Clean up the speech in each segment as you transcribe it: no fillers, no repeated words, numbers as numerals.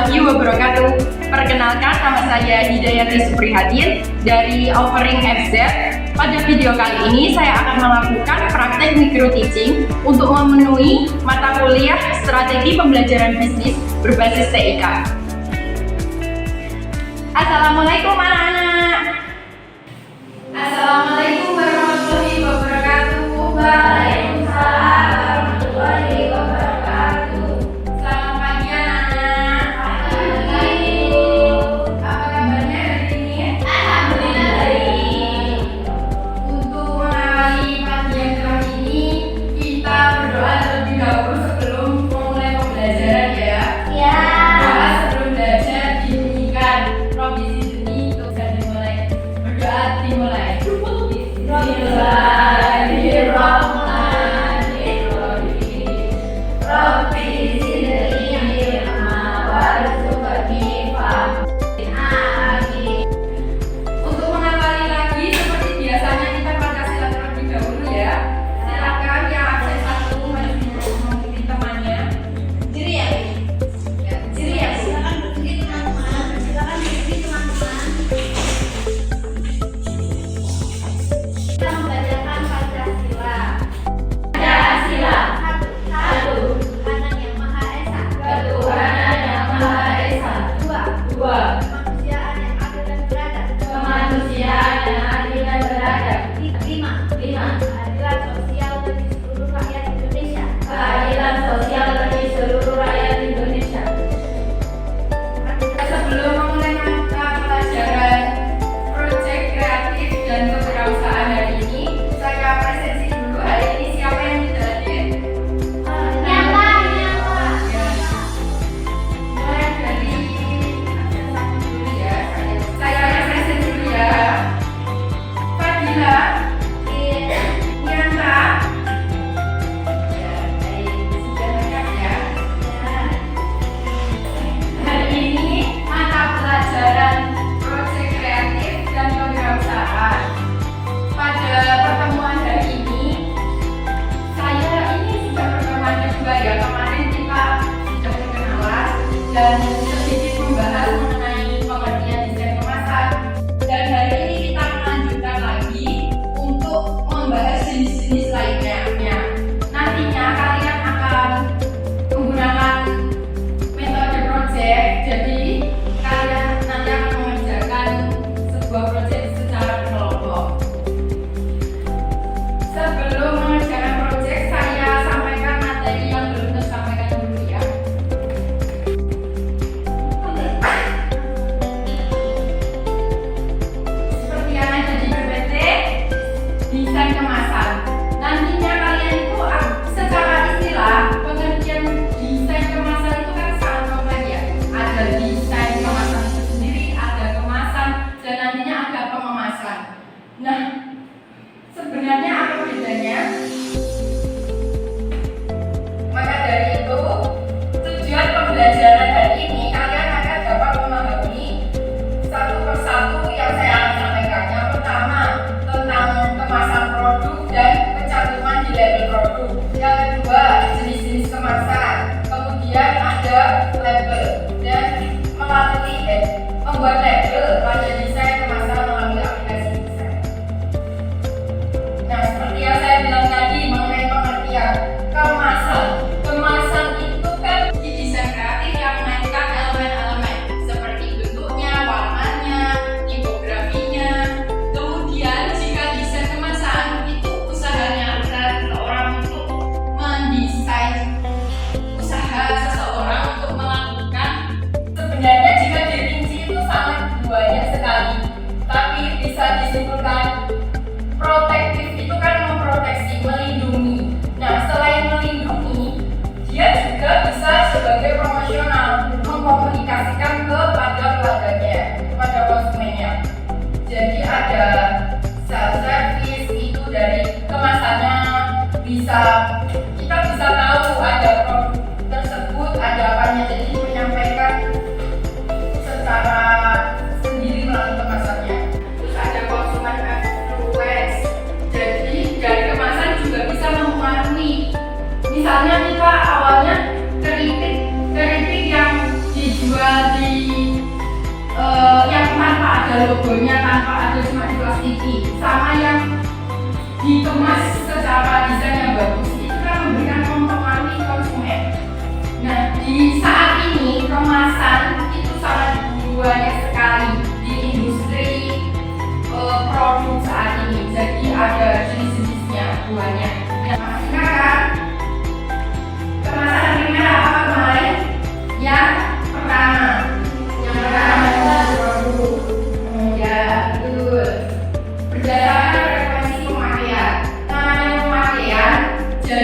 warahmatullahi wabarakatuh. Perkenalkan, nama saya Hidayati Suprihatin dari Offering FZ. Pada video kali ini saya akan melakukan praktek micro teaching untuk memenuhi mata kuliah strategi pembelajaran bisnis berbasis TIK. Assalamualaikum anak-anak. Assalamualaikum warahmatullahi wabarakatuh. Waalaikumsalam warahmatullahi wabarakatuh. Selamat pagi anak-anak. Pagi. Apa kabarnya hari ini? Alhamdulillah baik. Untuk mengawali pagi yang cerah ini, kita berdoa terlebih dahulu sebelum memulai pembelajaran ya. Ya. Doa sebelum belajar dibunyikan. Robbi zidni itu sudah dimulai. Berdoa dimulai. Untuk mengawali lagi, seperti biasanya kita Pancasila terlebih dahulu ya. Silakan yang absen satu mengikuti temannya. Berdiri ya, berdiri ya. Silakan berdiri teman-teman. Silakan berdiri teman-teman. Kita membacakan Pancasila. Pancasila. Satu. Tuhan yang Maha Esa. Ketuhanan yang Maha Esa. Dua. Kemanusiaan yang adil dan beradab. Kemanusiaan yang adil dan beradab. Lima. Keadilan sosial bagi seluruh rakyat Indonesia. Keadilan sosial bagi seluruh rakyat Indonesia. Sebelum memulai mata pelajaran proyek kreatif dan kewirausahaan hari ini, saya presentasi dulu. Hari ini siapa yang tidak hadir? Nyala. Ya. Mulai dari absen satu dulu ya. Saya presentasi dulu ya. Fadila. Nyata. Ya, baik. Sudah lengkap ya. Hari ini mata pelajaran proyek kreatif dan kewirausahaan. Pada pertemuan hari ini, saya ini sudah pertemuan kedua ya. Kemarin kita sudah berkenalan dan sedikit membahas mengenai pengertian desain kemasan. Dan hari ini kita melanjutkan lagi untuk membahas jenis-jenis lainnya. Nantinya kalian akan menggunakan metode project. Jadi kalian nanti akan mengerjakan sebuah project secara kelompok. Sebelum mengerjakan project, saya sampaikan materi yang belum tersampaikan dulu ya. Seperti yang ada di PPT, desain kemasan. Nantinya kalian itu secara istilah pengertian desain kemasan itu kan sangat kompleks ya. Ada desain kemasan itu sendiri, ada kemasan, dan nantinya ada pengemasan. Nah, sebenarnya apa bedanya? Maka dari itu, tujuan pembelajaran hari ini kalian akan dapat memahami satu persatu yang saya akan sampaikan. Yang pertama tentang kemasan produk dan kecantiman di label produk. Yang kedua jenis-jenis kemasan. Kemudian ada label dan melalui membuat label pada desain kemasan melalui aplikasi desain. Nah, seperti yang saya bilang tadi mengenai pengertian kemasan. Kemasan itu kan di desain kreatif yang memainkan elemen-elemen seperti bentuknya, warnanya, tipografinya. Kemudian jika desain kemasan itu usahanya seseorang untuk mendesain usaha seseorang untuk melakukan. Sebenarnya jika dirinci itu sangat banyak sekali, tapi bisa disimpulkan protektif itu kan memproteksi, melindungi. Nah, selain melindungi, dia juga bisa sebagai promosional, mengkomunikasikan kepada pelanggannya, kepada konsumennya. Jadi ada self service itu dari kemasannya, kita bisa tahu ada produk tersebut, ada apanya. Jadi menyampaikan secara sendiri melalui kemasannya. Terus ada konsumen influence. Jadi dari kemasan juga bisa mempengaruhi. Misalnya kita awalnya keripik yang dijual yang tanpa ada logonya, tanpa ada cuma diplastiki, sama yang dikemas secara desain yang bagus, itu kan memberikan mempengaruhi konsumen. Nah, di saat ini kemasan itu sangat banyak sekali di industri produk saat ini. Jadi ada jenis-jenisnya banyak. Nah, kan kemasan primer apa kemarin? Yang pertama ya betul berdasarkan frekuensi pemakaian. Namanya pemakaian, jadi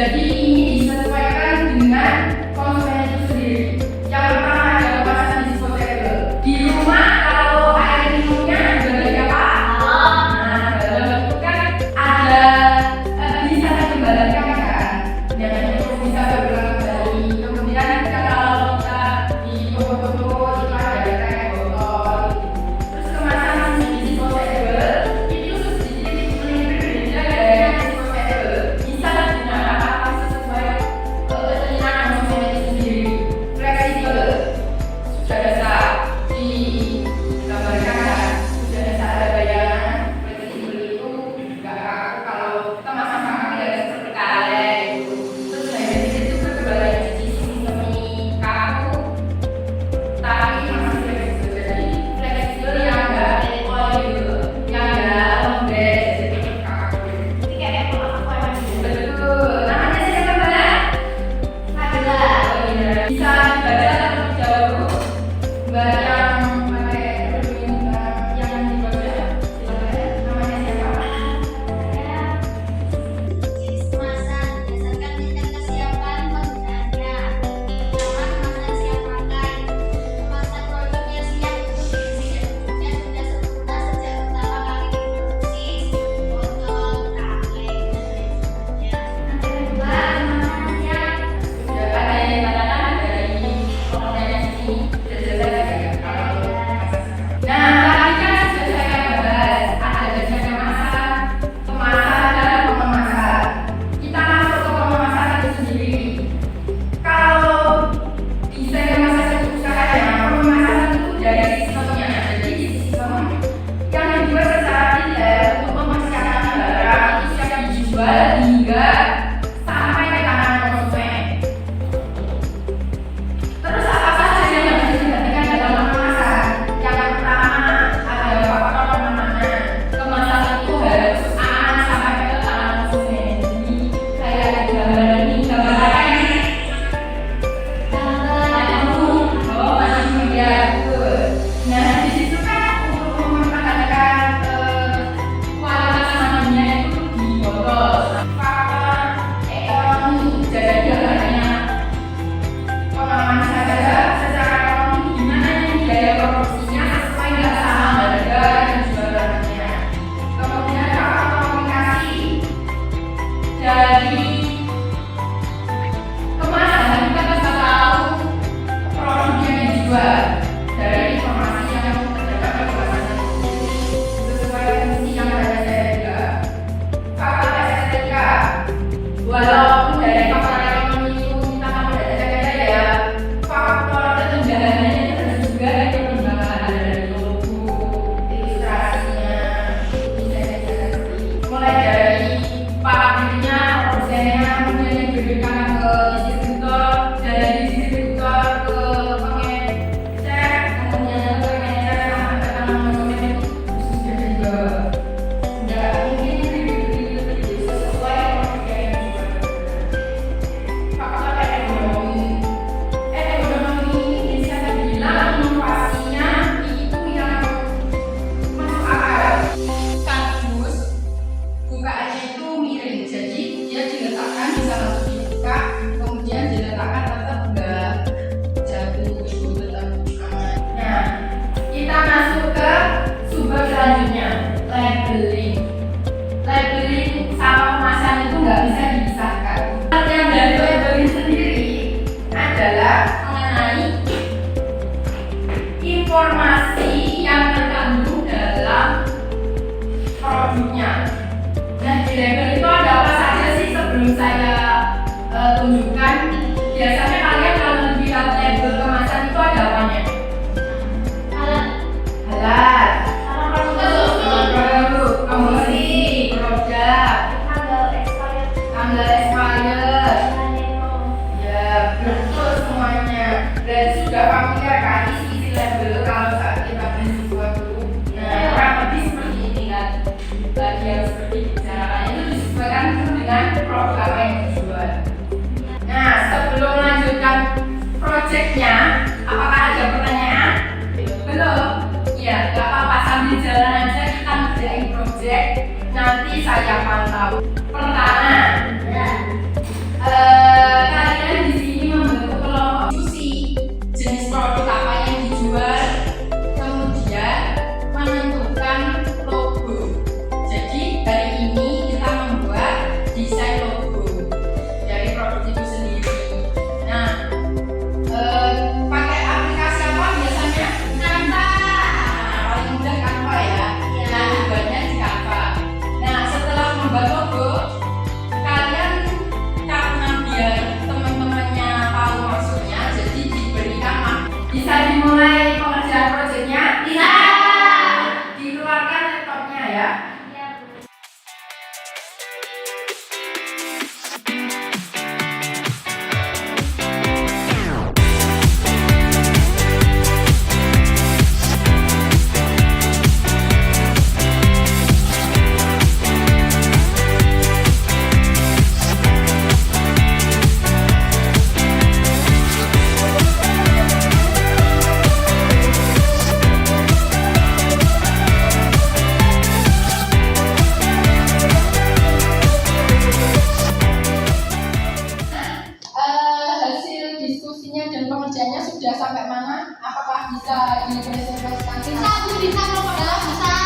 diskusinya dan pengerjaannya sudah sampai mana? Apakah bisa dipresentasikan? Bisa, Bu, bisa, kalau padahal bisa.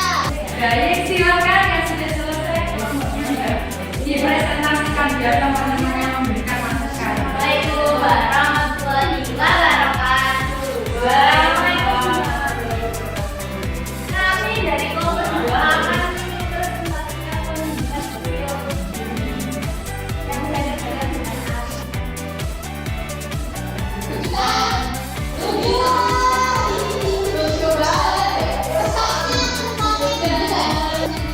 Baik, silakan yang sudah selesai dipresentasikan biar teman-teman yang memberikan masukan. Waalaikumsalam warahmatullahi wabarakatuh. Kami dari kelompok 2 akan mempresentasikan penunjukan video yang saya kerjakan dengan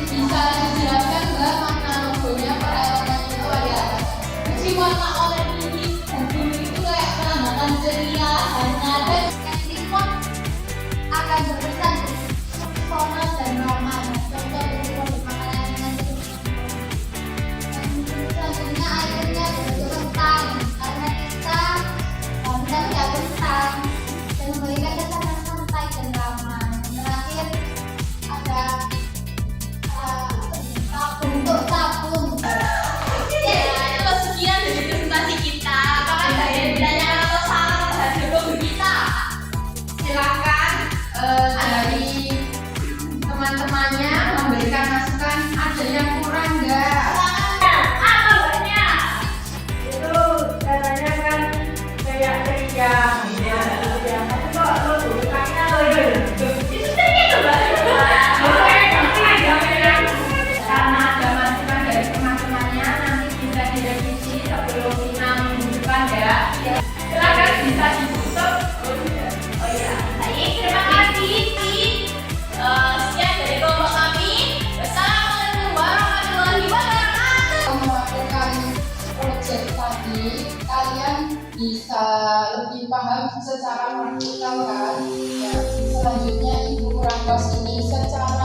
Bisa dijelaskan Mbak makna logonya per elemen itu ada apa? warna oranye ini dan biru itu kayak menandakan ceria, hangat, dan Simon akan berpesan pesona dan ramah. Contoh dari produk makanan dengan selanjutnya akhirnya berbentuk kentang karena kita tidak kentang dan memberikan kesan santai dan ramah. Terakhir ada bentuk sabun. Sekian dari presentasi kita. Apakah ada yang ditanyakan atau salah hasil logo kita? Silakan dari teman-temannya memberikan masukan. Ada yang kurang nggak? Apa banyak? Itu caranya kan kayak ceria ya, tapi kok lo bukannya lo Itu ceria tuh, Mbak. Karena ada masukan dari teman-temannya, nanti bisa direvisi sebelum kita minggu depan ya. Silakan bisa ditutup. Oh iya, baik, terima kasih. Sekian dari kelompok kami. Wassalamualaikum warahmatullahi wabarakatuh. Melakukan proyek tadi, kalian bisa lebih paham secara praktikal kan? Ya, selanjutnya Ibu Rangkos ini secara